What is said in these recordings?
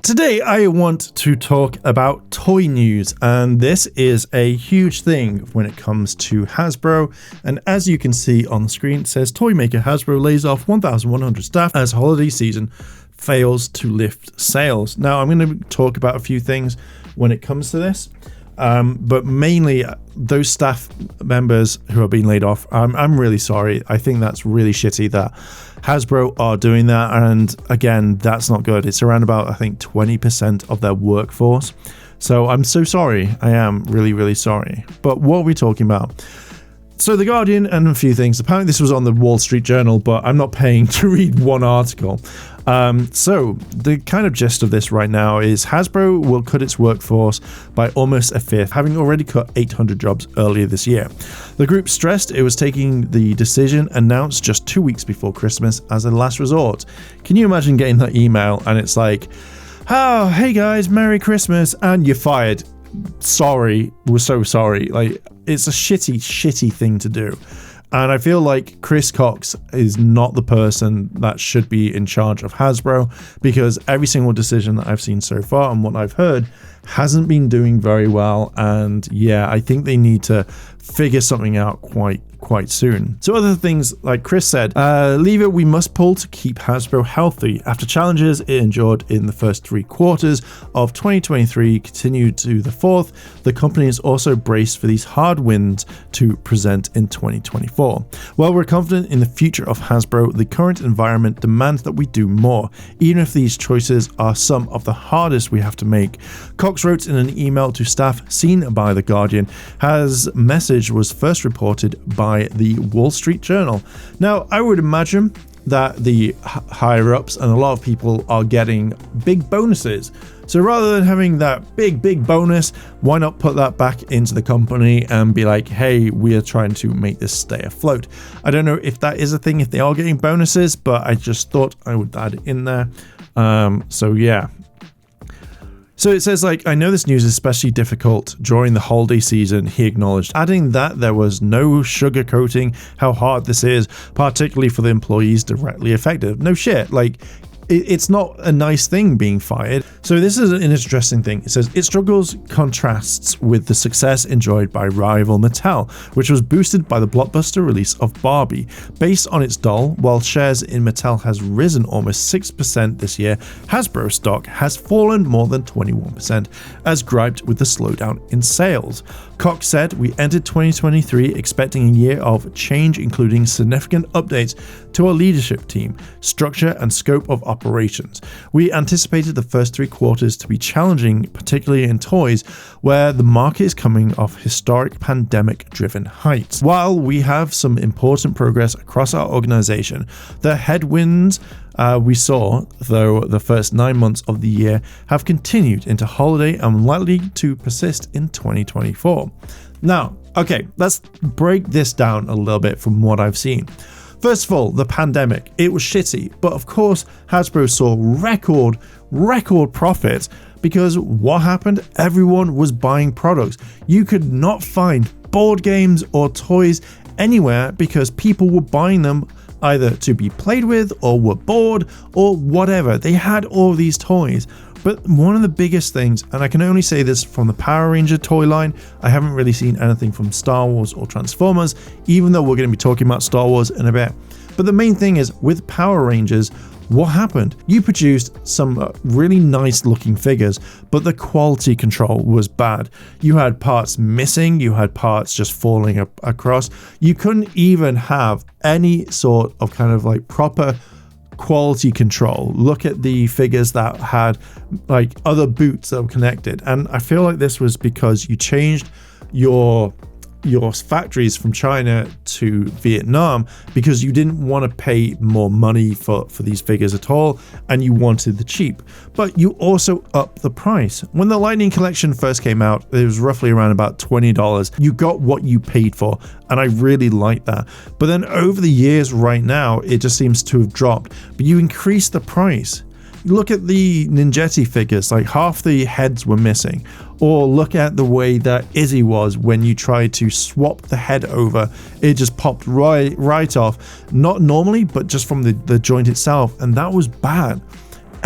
Today I want to talk about toy news, and this is a huge thing when it comes to Hasbro. And as you can see on the screen, it says toy maker Hasbro lays off 1,100 staff as holiday season fails to lift sales. Now I'm going to talk about a few things when it comes to this, but mainly those staff members who are being laid off. I'm really sorry. I think that's really shitty that Hasbro are doing that, and again, that's not good. It's around about, I think, 20% of their workforce. So I'm so sorry. I am really sorry. But what are we talking about? So The Guardian and a few things. Apparently this was on the Wall Street Journal, but I'm not paying to read one article. So the kind of gist of this right now is Hasbro will cut its workforce by almost a fifth, having already cut 800 jobs earlier this year. The group stressed it was taking the decision announced just 2 weeks before Christmas as a last resort. Can you imagine getting that email and it's like, oh, hey guys, Merry Christmas, and you're fired. Sorry, we're so sorry. Like, it's a shitty thing to do. And I feel like Chris Cox is not the person that should be in charge of Hasbro, because every single decision that I've seen so far and what I've heard hasn't been doing very well. And yeah, I think they need to figure something out quite soon. So other things, like Chris said, lever we must pull to keep Hasbro healthy after challenges it endured in the first 3 quarters of 2023 continued to the fourth. The company is also braced for these hard winds to present in 2024. While we're confident in the future of Hasbro, the current environment demands that we do more, even if these choices are some of the hardest we have to make. Cox wrote in an email to staff seen by The Guardian. His message was first reported by the Wall Street Journal. Now, I would imagine that the higher ups and a lot of people are getting big bonuses. So rather than having that big bonus, why not put that back into the company and be like, hey, we are trying to make this stay afloat. I don't know if that is a thing, if they are getting bonuses, but I just thought I would add it in there. So yeah. So it says, like, I know this news is especially difficult during the holiday season, he acknowledged, adding that there was no sugarcoating how hard this is, particularly for the employees directly affected. No shit, like, it's not a nice thing being fired. So this is an interesting thing. It says it struggles contrasts with the success enjoyed by rival Mattel, which was boosted by the blockbuster release of Barbie. Based on its doll, while shares in Mattel has risen almost 6% this year, Hasbro stock has fallen more than 21%, as griped with the slowdown in sales. Cox said, we entered 2023 expecting a year of change, including significant updates to our leadership team, structure, and scope of operations. We anticipated the first 3 quarters to be challenging, particularly in toys, where the market is coming off historic pandemic-driven heights. While we have some important progress across our organization, the headwinds we saw, though, the first 9 months of the year have continued into holiday and likely to persist in 2024. Now, okay, let's break this down a little bit from what I've seen. First of all, the pandemic. It was shitty, but of course, Hasbro saw record profits because what happened? Everyone was buying products. You could not find board games or toys anywhere because people were buying them either to be played with or were bored or whatever. They had all these toys. But one of the biggest things, and I can only say this from the Power Ranger toy line, I haven't really seen anything from Star Wars or Transformers, even though we're going to be talking about Star Wars in a bit. But the main thing is, with Power Rangers, what happened? You produced some really nice looking figures, but the quality control was bad. You had parts missing, you had parts just falling across. You couldn't even have any sort of kind of like proper quality control. Look at the figures that had like other boots that were connected, and I feel like this was because you changed your factories from China to Vietnam because you didn't want to pay more money for these figures at all, and you wanted the cheap. But you also upped the price. When the Lightning Collection first came out, it was roughly around about $20. You got what you paid for, and I really like that. But then over the years right now, it just seems to have dropped. But you increased the price. Look at the Ninjetti figures, like half the heads were missing. Or look at the way that Izzy was when you tried to swap the head over. It just popped right off. Not normally, but just from the joint itself. And that was bad.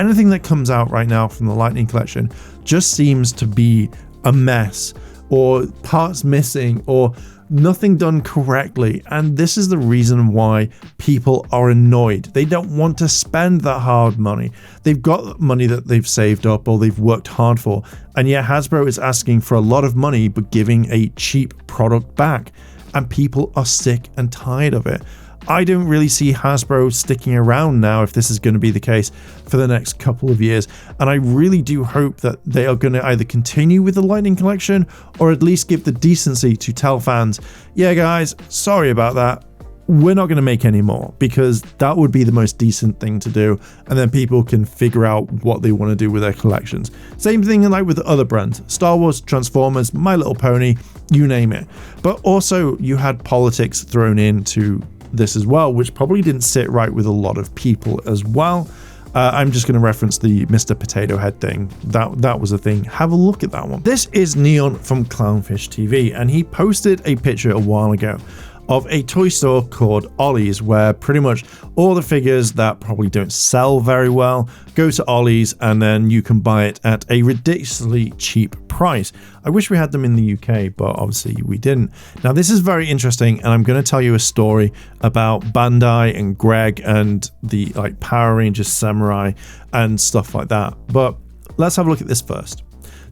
anything that comes out right now from the Lightning Collection just seems to be a mess, or parts missing, or nothing done correctly. And this is the reason why people are annoyed. They don't want to spend that hard money. They've got money that they've saved up or they've worked hard for, and yet Hasbro is asking for a lot of money but giving a cheap product back, and people are sick and tired of it. I don't really see Hasbro sticking around now if this is going to be the case for the next couple of years, and I really do hope that they are going to either continue with the Lightning Collection or at least give the decency to tell fans, yeah guys, sorry about that, we're not going to make any more, because that would be the most decent thing to do, and then people can figure out what they want to do with their collections. Same thing like with other brands, Star Wars, Transformers, My Little Pony, you name it. But also you had politics thrown into this as well, which probably didn't sit right with a lot of people as well. I'm just going to reference the Mr. Potato Head thing. That was a thing. Have a look at that one. This is Neon from Clownfish TV, and he posted a picture a while ago of a toy store called Ollie's, where pretty much all the figures that probably don't sell very well go to Ollie's, and then you can buy it at a ridiculously cheap price. I wish we had them in the UK, but obviously we didn't. Now this is very interesting, and I'm going to tell you a story about Bandai and Greg and the like Power Rangers Samurai and stuff like that. But let's have a look at this first.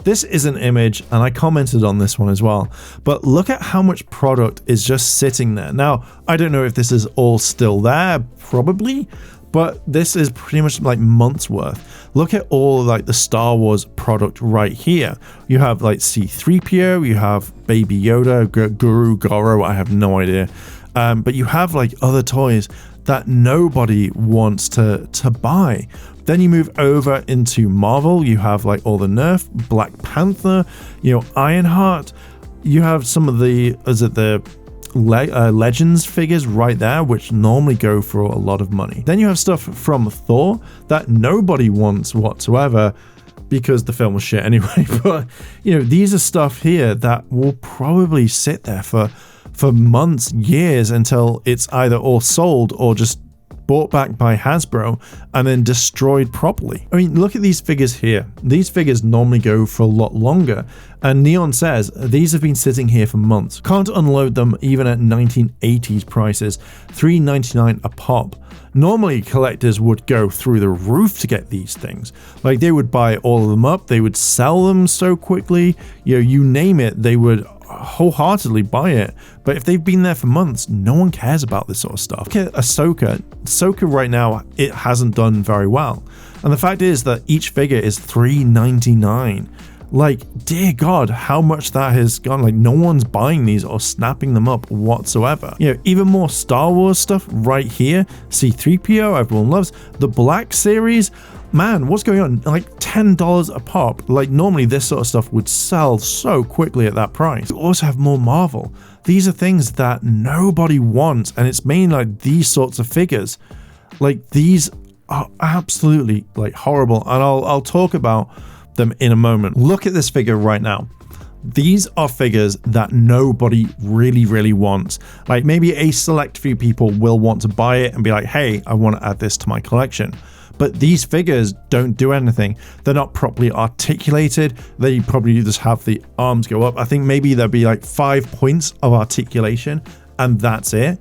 This is an image, and I commented on this one as well, but look at how much product is just sitting there. Now, I don't know if this is all still there, probably, but this is pretty much like months worth. Look at all like the Star Wars product right here. You have like C-3PO, you have Baby Yoda, Guru, Goro, I have no idea. But you have like other toys that nobody wants to buy. Then you move over into Marvel, you have like all the Nerf, Black Panther, you know, Ironheart, you have some of the, Legends figures right there, which normally go for a lot of money. Then you have stuff from Thor that nobody wants whatsoever, because the film was shit anyway. But you know, these are stuff here that will probably sit there for months, years, until it's either all sold or just bought back by Hasbro and then destroyed properly. I mean, look at these figures here. These figures normally go for a lot longer, and Neon says these have been sitting here for months. Can't unload them even at 1980s prices, $3.99 a pop. Normally collectors would go through the roof to get these things. Like, they would buy all of them up, they would sell them so quickly, you know, you name it, they would wholeheartedly buy it. But if they've been there for months, no one cares about this sort of stuff. Look at Ahsoka right now, it hasn't done very well, and the fact is that each figure is $3.99. Like, dear God, how much that has gone. Like, no one's buying these or snapping them up whatsoever. You know, even more Star Wars stuff right here. C-3PO, everyone loves. The Black Series, man, what's going on? Like $10 a pop. Like, normally this sort of stuff would sell so quickly at that price. You also have more Marvel. These are things that nobody wants, and it's mainly like these sorts of figures. Like, these are absolutely like horrible, and I'll talk about them in a moment. Look at this figure right now. These are figures that nobody really wants. Like, maybe a select few people will want to buy it and be like, hey, I want to add this to my collection. But these figures don't do anything. They're not properly articulated. They probably just have the arms go up. I think maybe there'll be like 5 points of articulation, and that's it.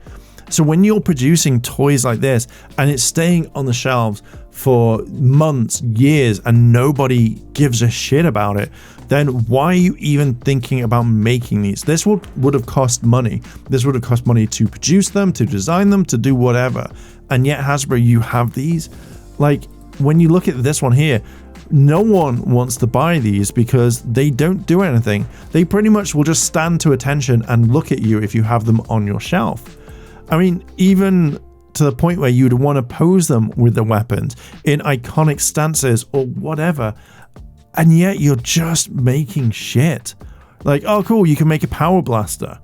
So when you're producing toys like this and it's staying on the shelves for months, years, and nobody gives a shit about it, then why are you even thinking about making these? This would have cost money. This would have cost money to produce them, to design them, to do whatever. And yet Hasbro, you have these. Like, when you look at this one here, no one wants to buy these because they don't do anything. They pretty much will just stand to attention and look at you if you have them on your shelf. I mean, even to the point where you'd want to pose them with the weapons in iconic stances or whatever, and yet you're just making shit. Like, oh cool, you can make a power blaster,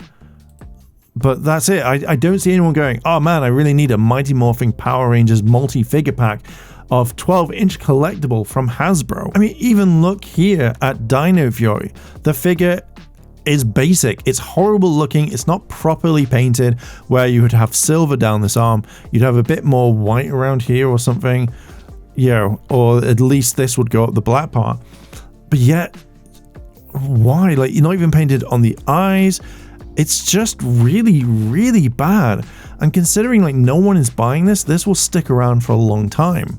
but that's it. I don't see anyone going, oh man, I really need a Mighty Morphing Power Rangers multi-figure pack of 12-inch collectible from Hasbro. I mean, even look here at Dino Fury. The figure is basic, it's horrible looking, it's not properly painted, where you would have silver down this arm, you'd have a bit more white around here or something. or at least this would go up the black part. But yet, why? Like, you're not even painted on the eyes. It's just really, really bad. And considering like no one is buying this will stick around for a long time.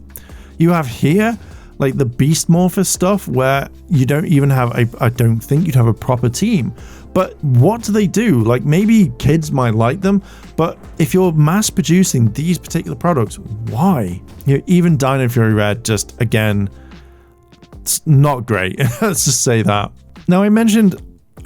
You have here like the Beast Morpher stuff where you don't even have I don't think you'd have a proper team. But what do they do? Like, maybe kids might like them, but if you're mass producing these particular products, why? Even Dino Fury Red, just again, it's not great. Let's just say that. Now, I mentioned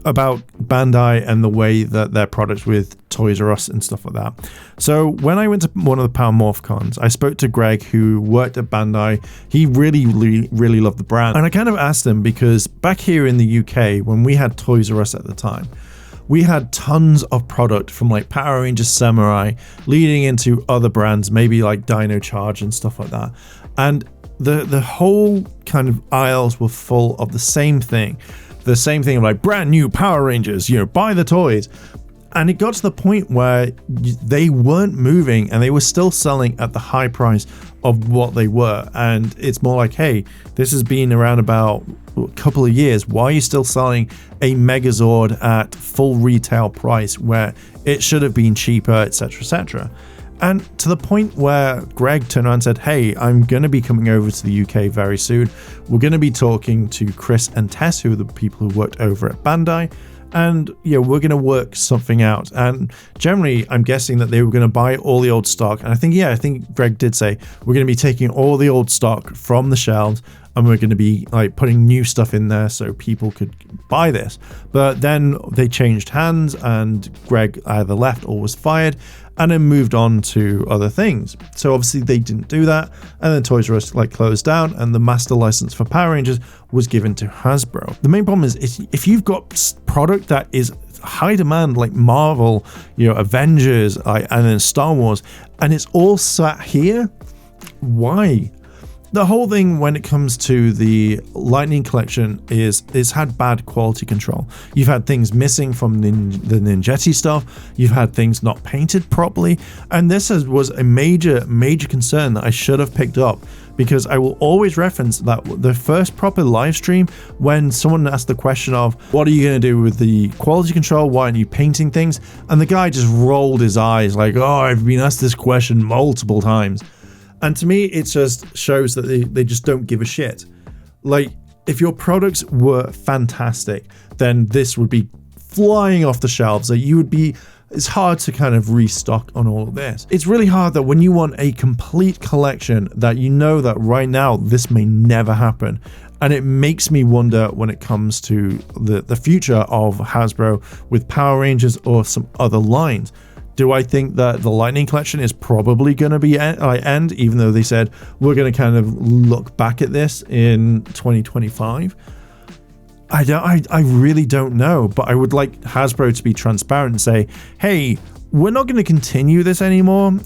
about Bandai and the way that their products with Toys R Us and stuff like that. So when I went to one of the Power Morph cons, I spoke to Greg, who worked at Bandai. He really loved the brand. And I kind of asked him, because back here in the UK, when we had Toys R Us at the time, we had tons of product from like Power Rangers Samurai leading into other brands, maybe like Dino Charge and stuff like that. And the whole kind of aisles were full of the same thing. The same thing of like brand new Power Rangers, buy the toys. And it got to the point where they weren't moving and they were still selling at the high price of what they were. And it's more like, hey, this has been around about a couple of years. Why are you still selling a Megazord at full retail price where it should have been cheaper, etc., etc.? And to the point where Greg turned around and said, hey, I'm going to be coming over to the UK very soon. We're going to be talking to Chris and Tess, who are the people who worked over at Bandai. And we're going to work something out. And generally, I'm guessing that they were going to buy all the old stock. And I think Greg did say, we're going to be taking all the old stock from the shelves and we're going to be like putting new stuff in there so people could buy this. But then they changed hands and Greg either left or was fired and then moved on to other things. So obviously they didn't do that. And then Toys R Us closed down and the master license for Power Rangers was given to Hasbro. The main problem is if you've got product that is high demand like Marvel, Avengers, and then Star Wars, and it's all sat here, why? The whole thing when it comes to the Lightning Collection is had bad quality control. You've had things missing from the Ninjetti stuff. You've had things not painted properly. And this was a major concern that I should have picked up, because I will always reference that the first proper live stream, when someone asked the question of, what are you going to do with the quality control? Why aren't you painting things? And the guy just rolled his eyes like, oh, I've been asked this question multiple times. And to me, it just shows that they just don't give a shit. Like, if your products were fantastic, then this would be flying off the shelves. That it's hard to kind of restock on all of this. It's really hard that when you want a complete collection that that right now this may never happen. And it makes me wonder when it comes to the future of Hasbro with Power Rangers or some other lines. Do I think that the Lightning Collection is probably going to be end, even though they said we're going to kind of look back at this in 2025? I really don't know, but I would like Hasbro to be transparent and say, hey, we're not going to continue this anymore.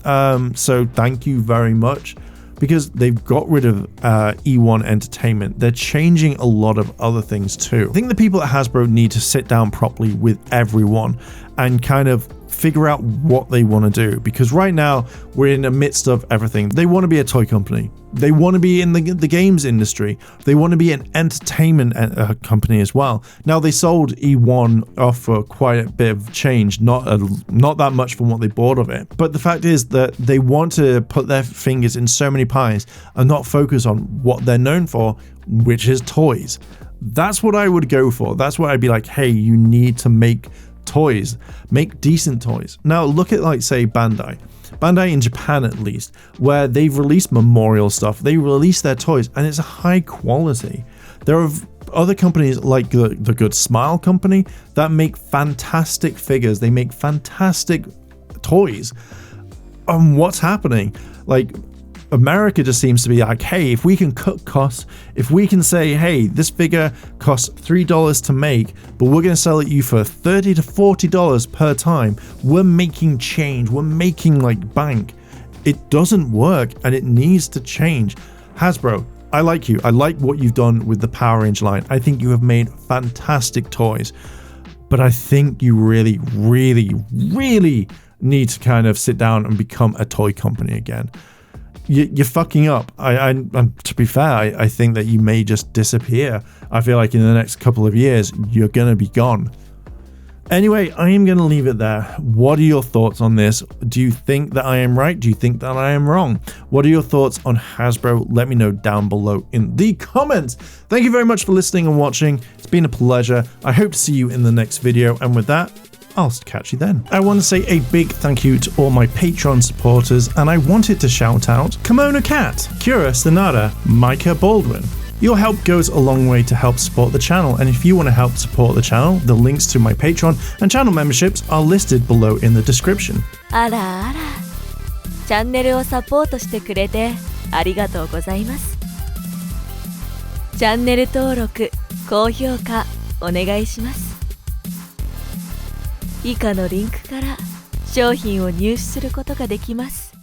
So thank you very much, because they've got rid of E1 Entertainment. They're changing a lot of other things too. I think the people at Hasbro need to sit down properly with everyone and kind of figure out what they want to do, because right now we're in the midst of everything. They want to be a toy company, they want to be in the games industry, they want to be an entertainment company as well. Now, they sold E1 off for quite a bit of change, not that much from what they bought of it, but the fact is that they want to put their fingers in so many pies and not focus on what they're known for, which is toys. That's what I would go for. That's what I'd be like, hey, you need to make toys, make decent toys. Now look at say Bandai in Japan, at least, where they've released memorial stuff. They release their toys and it's a high quality. There are other companies like the Good Smile company that make fantastic figures. They make fantastic toys. What's happening? America just seems to be like, hey, if we can cut costs, if we can say, hey, this figure costs $3 to make, but we're going to sell it you for $30 to $40 per time, we're making change, we're making bank. It doesn't work and it needs to change. Hasbro, I like you. I like what you've done with the Power Rangers line. I think you have made fantastic toys, but I think you really, really, really need to kind of sit down and become a toy company again. you're fucking up. To be fair, I think that you may just disappear. I feel like in the next couple of years, you're going to be gone. Anyway, I am going to leave it there. What are your thoughts on this? Do you think that I am right? Do you think that I am wrong? What are your thoughts on Hasbro? Let me know down below in the comments. Thank you very much for listening and watching. It's been a pleasure. I hope to see you in the next video. And with that, I'll catch you then. I want to say a big thank you to all my Patreon supporters, and I wanted to shout out Kimona Cat, Kira Stanada, Micah Baldwin. Your help goes a long way to help support the channel, and if you want to help support the channel, the links to my Patreon and channel memberships are listed below in the description. あらあら、チャンネルをサポートしてくれてありがとうございます。チャンネル登録、高評価お願いします。以下のリンクから商品を入手することができます。